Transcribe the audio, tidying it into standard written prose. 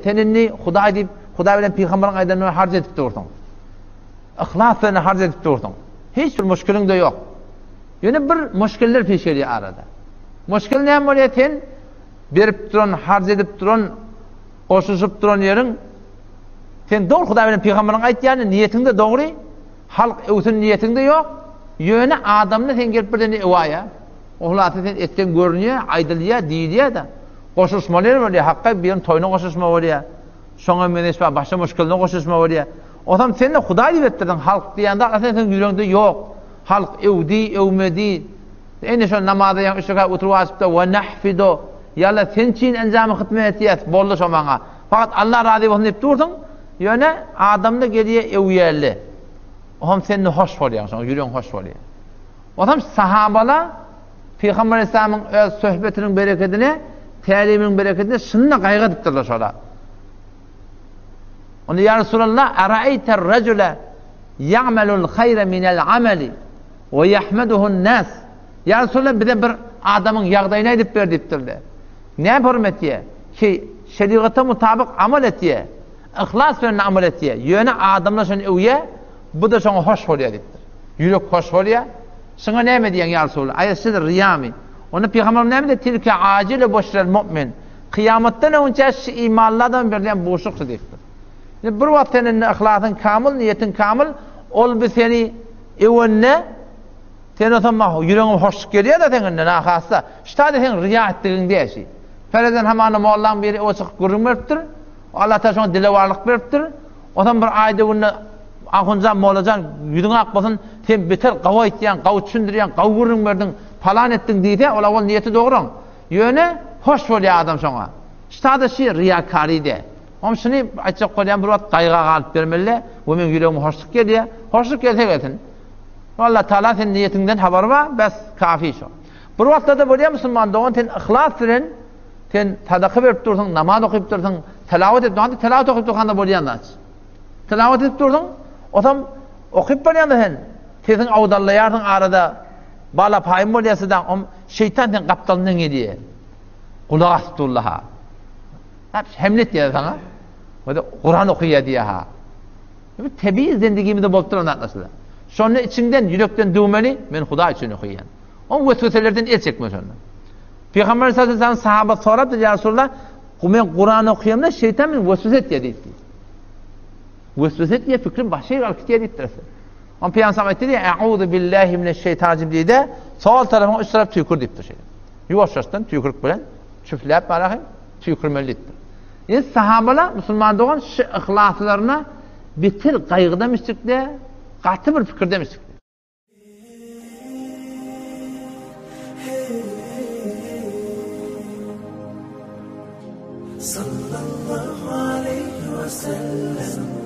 tenini Hudaý diýip, Hudaý bilen peýgamberiň aýdanlygy harj edip durdyň. İhlas bilen harj edip durdyň. Hiç bir müşkiliň de ýok. Ýöne bir müşkiller peş gelýär arada. Müşkil näme bolýar sen? Berip duran, harj edip duran, goşuşup duran ýeriň sen dogry Hudaý bilen peýgamberiň aýtýany niýetiňde dogry, halk öwsün niýetiňde ýok. Ýöne adamny sen gelip birden ewaýa. Ohlatı sen etken görünýär, aýdylýar, diýilýär da. Goşuşmalar bolýar, hakka bir toýuna goşuşma bolýar. Şoňa menesba başga müşkiline goşuşma bolýar. Otam sen de Hudaý diýip etdiň, halk diýende aslında sen ýüregiňde ýok. Halk ewdi, ewmedi. Ene şo namaza ýa işe oturup asypda we nahfidu. Ýa-la sen çin enjamy hytmat etýär, boldy şo maňa. Fakat Allah razy bolsun diýip durdyň. Ýöne adamda gelýär ewýärli. Otam sen hoş bolýar, şo ýüregiň hoş bolýar. Otam sahabalar Peygamber Aleyhisselam'ın öz söhbetinin bereketine, təliminin bereketine şununla gaýga edipdirler şola. Onu ya Resulallah, "Ara'ayter racule ya'melul hayra minel ameli ve yahmeduhun nas." Ya Resulallah bize bir adamın ýagdaýyny edip ber diýipdirler. Näme hürmet diýe? Ki şeriata mutabık amal etdiýe, ihlas bilen amal etdiýe. Ýöne adamlar şonu öýe, bu da şoňa hoş bolýar diýipdir. Ýürek hoş bolýar. Şuna näme diýen ya Resulullah? Aýasydy riyami. Onu Peygamber näme de tilke acile boşral mu'min. Kıyamatdan önce imanlardan birilen boşlukçu diýipdir. Bir wagt senin ihlasın kamil, niyetin kamil, ol bi seni ewenne sen otamma ýüregiň hoşluk gelýär da seňden ahassa. Şeýle sen riya etdigiň diýýär. Fereden hamany mollaň biri oçyk görünmepdir. Allah ta şoňa dilewarlyk beripdir. Otam bir aýda günde ahunca molajan ýüdüň ak bolsun, sen beter gawa etýän, gawa düşündirýän, gawa görünmerdin, falan etdiň diýse, ola ol niýeti dogry. Ýöne hoş bolýar adam şoňa. Şeýle şi riyakary de. Hem şunu aýtjak bolýan bir wagt gaýga galyp bermeli, we men ýüregime hoşluk gelýär. Hoşluk gelse gelsin. Allah Taala sen niýetiňden habar bar, bes kafi şo. Bir wagtda da bolýar musulman dogan sen ihlas bilen sen sadaka berip durdyň, namaz okyp durdyň, tilawat edip durdyň, tilawat okyp durganda bolýanda. Tilawat edip durdyň, otam okyp bolýanda sen seziň awdallaýardyň arada bala paýym bolýasydan şeytan sen gapdalynyň edýär. Kulak asypdyllaha. Hep hemlet diýär sana. Ve de Kur'an okuýar diýär ha. Bu tebii zindegimizde bolup duran aslında. Şonu içinden, yürekten düğmeli, men Hudaý üçin okuýan. O vesweselerden el çekmez onu. Peygamber sallallahu aleyhi ve sellem sahaba sorapdy, ya Resulullah, men Kur'an okuýamda şeytan men veswese etýär diýdi. Veswese etýär fikrim başga ýerge alyp gitýär diýdi. On Peygamber aýtdy, "Eûzu billahi mineşşeytanirracim" diýdi. Sol tarafyna üç tarap tüýkür diýipdir şey. Ýuwaşlaşdan tüýkürük bilen çüfläp barahym tüýkürmelidir. Yani sahabalar Müslüman doğan şu ihlaslarına bitir gaýgyda müşrikde, gaty bir fikirde müşrikde. Sallallahu aleyhi ve sellem